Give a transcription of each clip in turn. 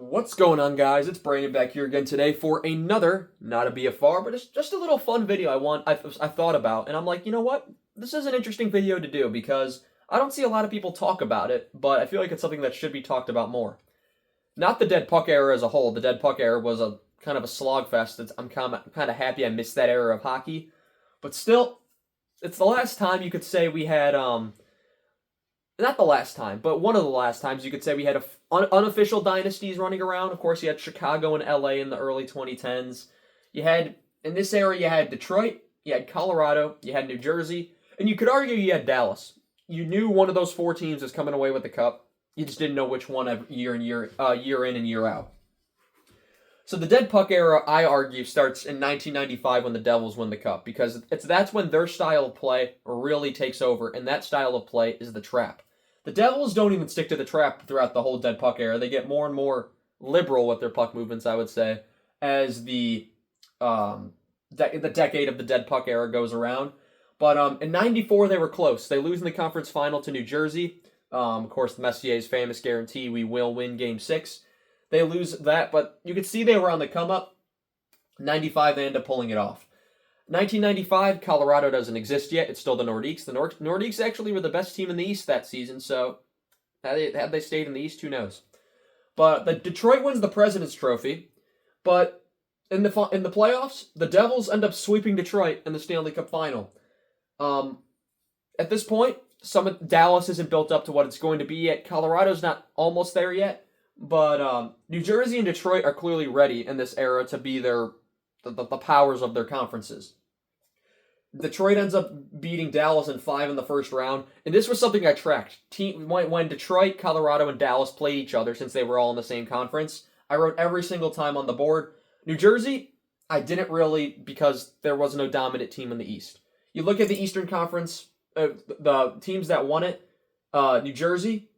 What's going on, guys? It's Brandon back here again today for another, not a BFR, but it's just a little fun video I thought about, and I'm like, you know what? This is an interesting video to do because I don't see a lot of people talk about it, but I feel like it's something that should be talked about more. Not the dead puck era as a whole. The dead puck era was a kind of a slogfest. I'm kind of happy I missed that era of hockey, but still, it's the last time you could say we had not the last time, but one of the last times you could say we had unofficial dynasties running around. Of course, you had Chicago and LA in the early 2010s. In this era, you had Detroit, you had Colorado, you had New Jersey, and you could argue you had Dallas. You knew one of those four teams was coming away with the cup. You just didn't know which one year in and year out. So the dead puck era, I argue, starts in 1995 when the Devils win the cup, because that's when their style of play really takes over, and that style of play is the trap. The Devils don't even stick to the trap throughout the whole dead puck era. They get more and more liberal with their puck movements, I would say, as the decade of the dead puck era goes around. But in 94, they were close. They lose in the conference final to New Jersey. Of course, Messier's famous guarantee, we will win Game 6. They lose that, but you could see they were on the come-up. 95, they end up pulling it off. 1995, Colorado doesn't exist yet. It's still the Nordiques. The Nordiques actually were the best team in the East that season, so had they stayed in the East, who knows? But the Detroit wins the President's Trophy, but in the playoffs, the Devils end up sweeping Detroit in the Stanley Cup Final. At this point, Dallas isn't built up to what it's going to be yet. Colorado's not almost there yet, but New Jersey and Detroit are clearly ready in this era to be the powers of their conferences. Detroit ends up beating Dallas in 5 in the first round, and this was something I tracked. When Detroit, Colorado, and Dallas played each other, since they were all in the same conference, I wrote every single time on the board. New Jersey, I didn't really, because there was no dominant team in the East. You look at the Eastern Conference, the teams that won it, New Jersey,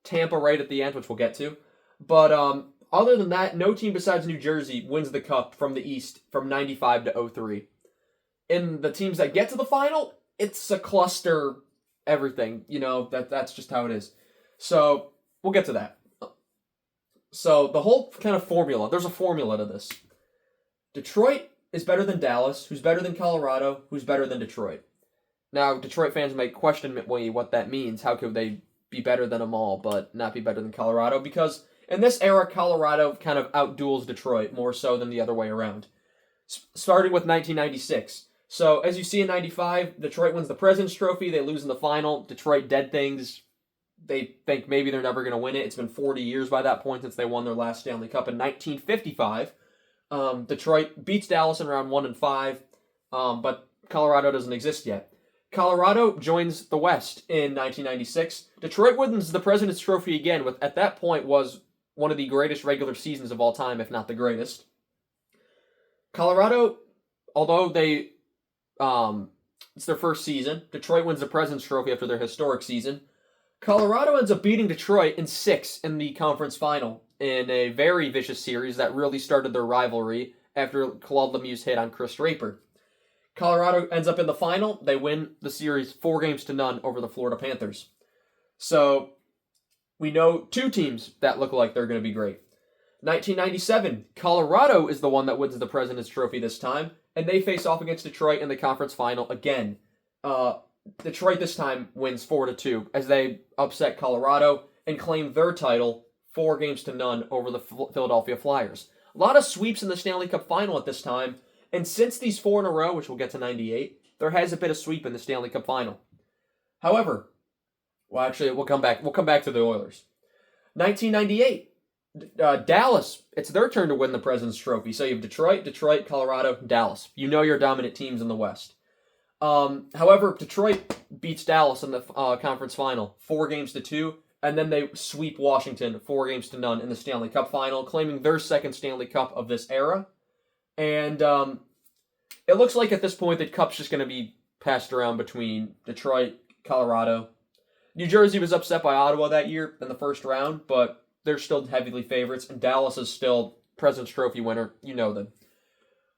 Tampa right at the end, which we'll get to, but other than that, no team besides New Jersey wins the cup from the East from 95 to 03. In the teams that get to the final, it's a cluster everything. You know, that's just how it is. So, we'll get to that. So, the whole kind of formula, there's a formula to this. Detroit is better than Dallas, who's better than Colorado, who's better than Detroit. Now, Detroit fans might question what that means. How could they be better than them all, but not be better than Colorado? Because in this era, Colorado kind of outduels Detroit more so than the other way around. Starting with 1996. So, as you see in 95, Detroit wins the President's Trophy. They lose in the final. Detroit dead things. They think maybe they're never going to win it. It's been 40 years by that point since they won their last Stanley Cup in 1955. Detroit beats Dallas in round 1 and 5, but Colorado doesn't exist yet. Colorado joins the West in 1996. Detroit wins the President's Trophy again, with at that point was one of the greatest regular seasons of all time, if not the greatest. Colorado, although it's their first season, Detroit wins the President's Trophy after their historic season. Colorado ends up beating Detroit in 6 in the conference final in a very vicious series that really started their rivalry after Claude Lemieux's hit on Chris Draper. Colorado ends up in the final. They win the series 4-0 over the Florida Panthers. So, we know 2 teams that look like they're going to be great. 1997, Colorado is the one that wins the President's Trophy this time, and they face off against Detroit in the conference final again. Detroit this time wins 4-2 as they upset Colorado and claim their title 4-0 over the Philadelphia Flyers. A lot of sweeps in the Stanley Cup final at this time, and since these 4 in a row, which we'll get to 98, there hasn't been a sweep in the Stanley Cup final. However, we'll come back to the Oilers. 1998, Dallas, it's their turn to win the President's Trophy. So you have Detroit, Colorado, Dallas. You know your dominant teams in the West. However, Detroit beats Dallas in the conference final, 4-2, and then they sweep Washington 4-0 in the Stanley Cup final, claiming their second Stanley Cup of this era. And it looks like at this point the cup's just going to be passed around between Detroit, Colorado. New Jersey was upset by Ottawa that year in the first round, but they're still heavily favorites, and Dallas is still President's Trophy winner. You know them.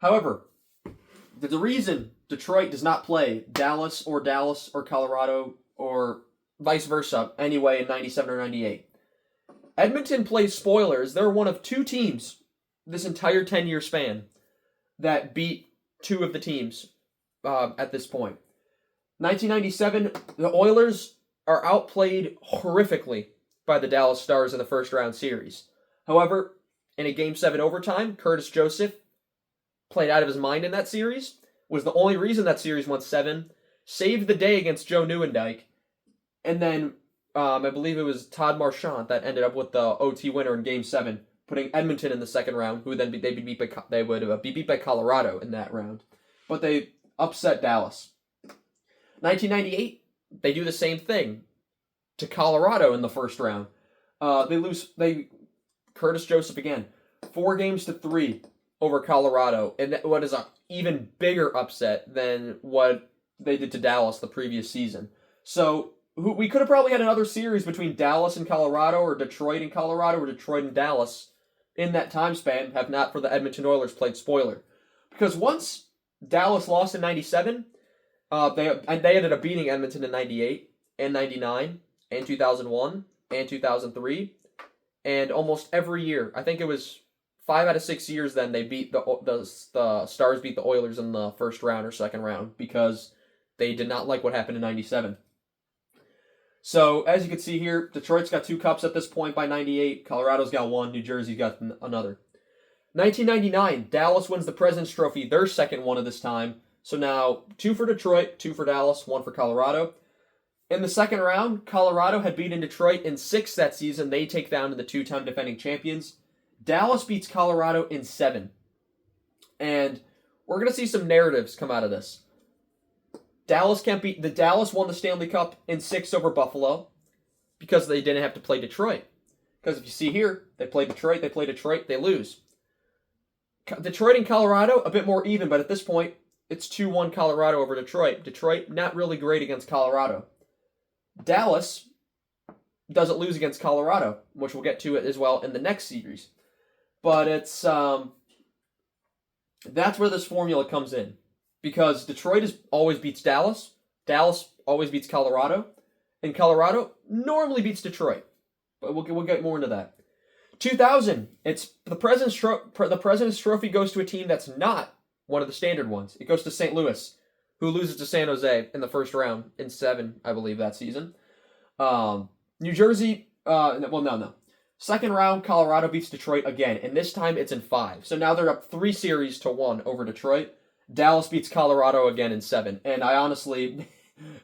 However, the reason Detroit does not play Dallas or Colorado or vice versa anyway in 97 or 98 Edmonton plays spoilers. They're one of 2 teams this entire 10-year span that beat 2 of the teams at this point. 1997, the Oilers are outplayed horrifically by the Dallas Stars in the first round series. However, in a Game 7 overtime, Curtis Joseph played out of his mind in that series, was the only reason that series went 7, saved the day against Joe Nieuwendyk, and then I believe it was Todd Marchand that ended up with the OT winner in Game 7, putting Edmonton in the second round, who then they would be beat by Colorado in that round. But they upset Dallas. 1998, they do the same thing to Colorado in the first round. Curtis Joseph again, 4-3 over Colorado, and what is an even bigger upset than what they did to Dallas the previous season. So we could have probably had another series between Dallas and Colorado, or Detroit and Colorado, or Detroit and Dallas in that time span, have not for the Edmonton Oilers played spoiler. Because once Dallas lost in 97, they ended up beating Edmonton in 98 and 99 and 2001 and 2003, and almost every year. I think it was 5 out of 6 years then they beat the Stars beat the Oilers in the first round or second round because they did not like what happened in 97. So, as you can see here, Detroit's got 2 cups at this point by 98. Colorado's got 1. New Jersey's got another. 1999, Dallas wins the President's Trophy, their second one of this time. So now 2 for Detroit, 2 for Dallas, 1 for Colorado. In the second round, Colorado had beaten Detroit in 6 that season. They take down to the 2-time defending champions. Dallas beats Colorado in 7. And we're going to see some narratives come out of this. Dallas won the Stanley Cup in 6 over Buffalo because they didn't have to play Detroit. Because if you see here, they play Detroit, they lose. Detroit and Colorado, a bit more even, but at this point, it's 2-1 Colorado over Detroit. Detroit, not really great against Colorado. Dallas doesn't lose against Colorado, which we'll get to it as well in the next series. But it's that's where this formula comes in. Because Detroit always beats Dallas, Dallas always beats Colorado, and Colorado normally beats Detroit. But we'll get more into that. 2000, it's the President's Trophy goes to a team that's not one of the standard ones. It goes to St. Louis, who loses to San Jose in the first round in 7, I believe, that season. New Jersey, no. Second round, Colorado beats Detroit again, and this time it's in 5. So now they're up 3-1 over Detroit. Dallas beats Colorado again in 7, and I honestly,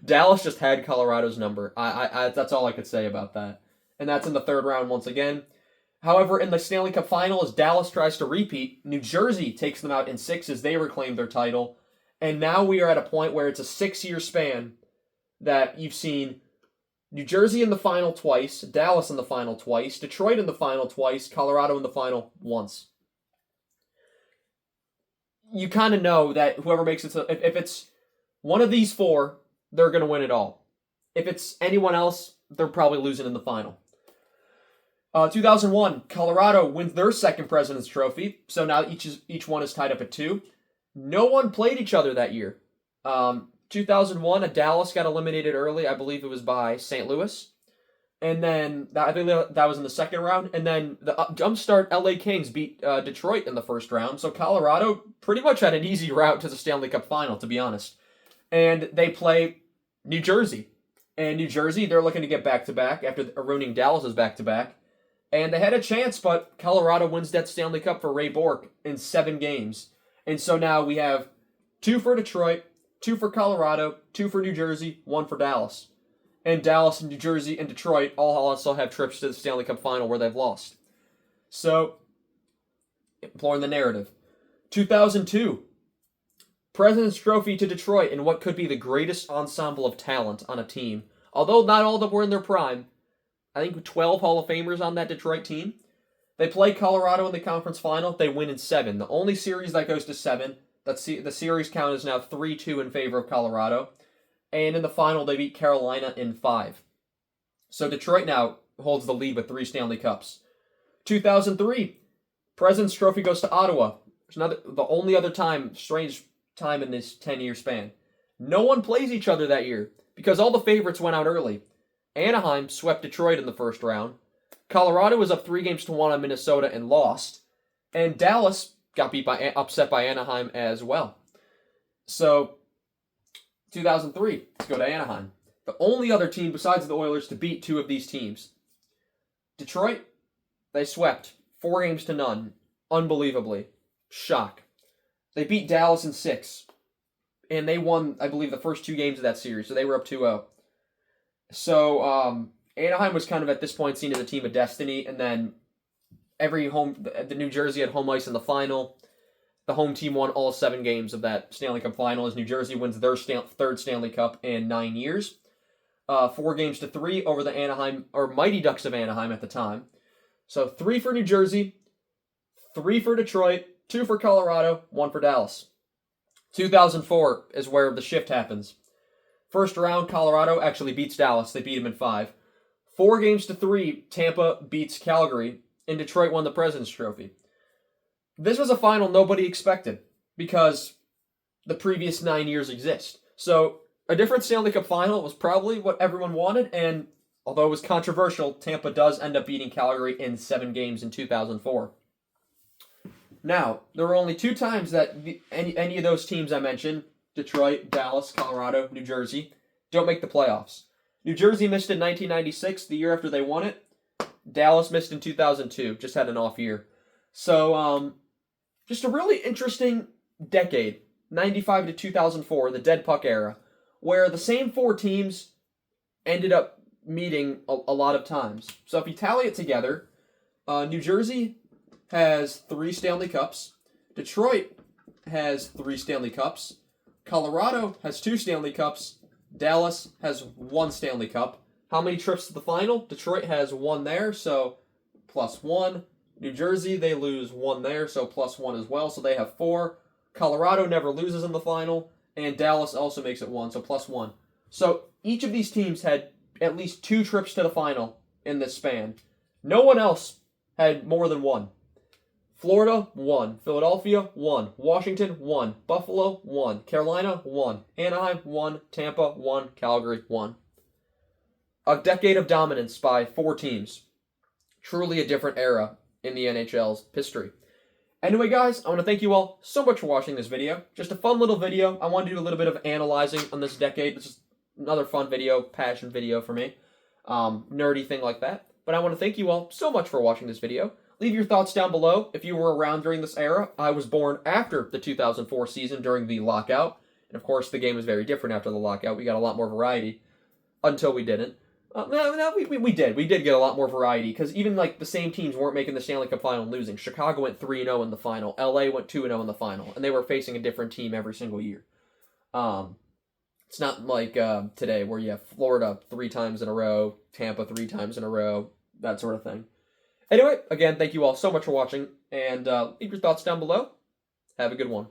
Dallas just had Colorado's number. I that's all I could say about that. And that's in the third round once again. However, in the Stanley Cup final, as Dallas tries to repeat, New Jersey takes them out in 6 as they reclaim their title. And now we are at a point where it's a 6-year span that you've seen New Jersey in the final twice, Dallas in the final twice, Detroit in the final twice, Colorado in the final once. You kind of know that whoever makes it, if it's one of these 4, they're going to win it all. If it's anyone else, they're probably losing in the final. 2001, Colorado wins their second President's Trophy, so now each one is tied up at 2. No one played each other that year. 2001, Dallas got eliminated early. I believe it was by St. Louis. And then, I think that was in the second round. And then the jumpstart LA Kings beat Detroit in the first round. So Colorado pretty much had an easy route to the Stanley Cup final, to be honest. And they play New Jersey. And New Jersey, they're looking to get back-to-back after ruining Dallas's back-to-back. And they had a chance, but Colorado wins that Stanley Cup for Ray Bourque in 7 games. And so now we have 2 for Detroit, 2 for Colorado, 2 for New Jersey, 1 for Dallas. And Dallas and New Jersey and Detroit all also have trips to the Stanley Cup final where they've lost. So, imploring the narrative. 2002, President's Trophy to Detroit in what could be the greatest ensemble of talent on a team. Although not all of them were in their prime. I think 12 Hall of Famers on that Detroit team. They play Colorado in the conference final. They win in 7. The only series that goes to 7. The series count is now 3-2 in favor of Colorado. And in the final, they beat Carolina in 5. So Detroit now holds the lead with 3 Stanley Cups. 2003, President's Trophy goes to Ottawa. The only other strange time in this 10-year span. No one plays each other that year because all the favorites went out early. Anaheim swept Detroit in the first round. Colorado was up 3-1 on Minnesota and lost. And Dallas got upset by Anaheim as well. So, 2003, let's go to Anaheim. The only other team besides the Oilers to beat two of these teams. Detroit, they swept 4-0. Unbelievably. Shock. They beat Dallas in 6. And they won, I believe, the first 2 games of that series. So they were up 2-0. So, Anaheim was kind of at this point seen as a team of destiny. And then the New Jersey had home ice in the final. The home team won all 7 games of that Stanley Cup final as New Jersey wins their third Stanley Cup in 9 years. 4-3 over the Anaheim, or Mighty Ducks of Anaheim at the time. So 3 for New Jersey, 3 for Detroit, 2 for Colorado, 1 for Dallas. 2004 is where the shift happens. First round, Colorado actually beats Dallas. They beat them in 5. 4-3, Tampa beats Calgary, and Detroit won the President's Trophy. This was a final nobody expected because the previous 9 years exist. So a different Stanley Cup final was probably what everyone wanted, and although it was controversial, Tampa does end up beating Calgary in 7 games in 2004. Now, there were only 2 times that any of those teams I mentioned, Detroit, Dallas, Colorado, New Jersey, don't make the playoffs. New Jersey missed in 1996, the year after they won it. Dallas missed in 2002, just had an off year. So, just a really interesting decade, 95 to 2004, the dead puck era, where the same 4 teams ended up meeting a lot of times. So if you tally it together, New Jersey has 3 Stanley Cups, Detroit has 3 Stanley Cups, Colorado has 2 Stanley Cups, Dallas has 1 Stanley Cup. How many trips to the final? Detroit has 1 there, so +1. New Jersey, they lose 1 there, so +1 as well, so they have 4. Colorado never loses in the final, and Dallas also makes it 1, so +1. So each of these teams had at least 2 trips to the final in this span. No one else had more than 1. Florida, 1. Philadelphia, 1. Washington, 1. Buffalo, 1. Carolina, 1. Anaheim, 1. Tampa, 1. Calgary, 1. A decade of dominance by 4 teams. Truly a different era in the NHL's history. Anyway, guys, I want to thank you all so much for watching this video. Just a fun little video. I want to do a little bit of analyzing on this decade. This is another fun video, passion video for me. Nerdy thing like that. But I want to thank you all so much for watching this video. Leave your thoughts down below if you were around during this era. I was born after the 2004 season during the lockout. And of course, the game was very different after the lockout. We got a lot more variety until we didn't. We did. We did get a lot more variety because even like the same teams weren't making the Stanley Cup final and losing. Chicago went 3-0 in the final. LA went 2-0 in the final. And they were facing a different team every single year. It's not like today where you have Florida 3 times in a row, Tampa 3 times in a row, that sort of thing. Anyway, again, thank you all so much for watching, and leave your thoughts down below. Have a good one.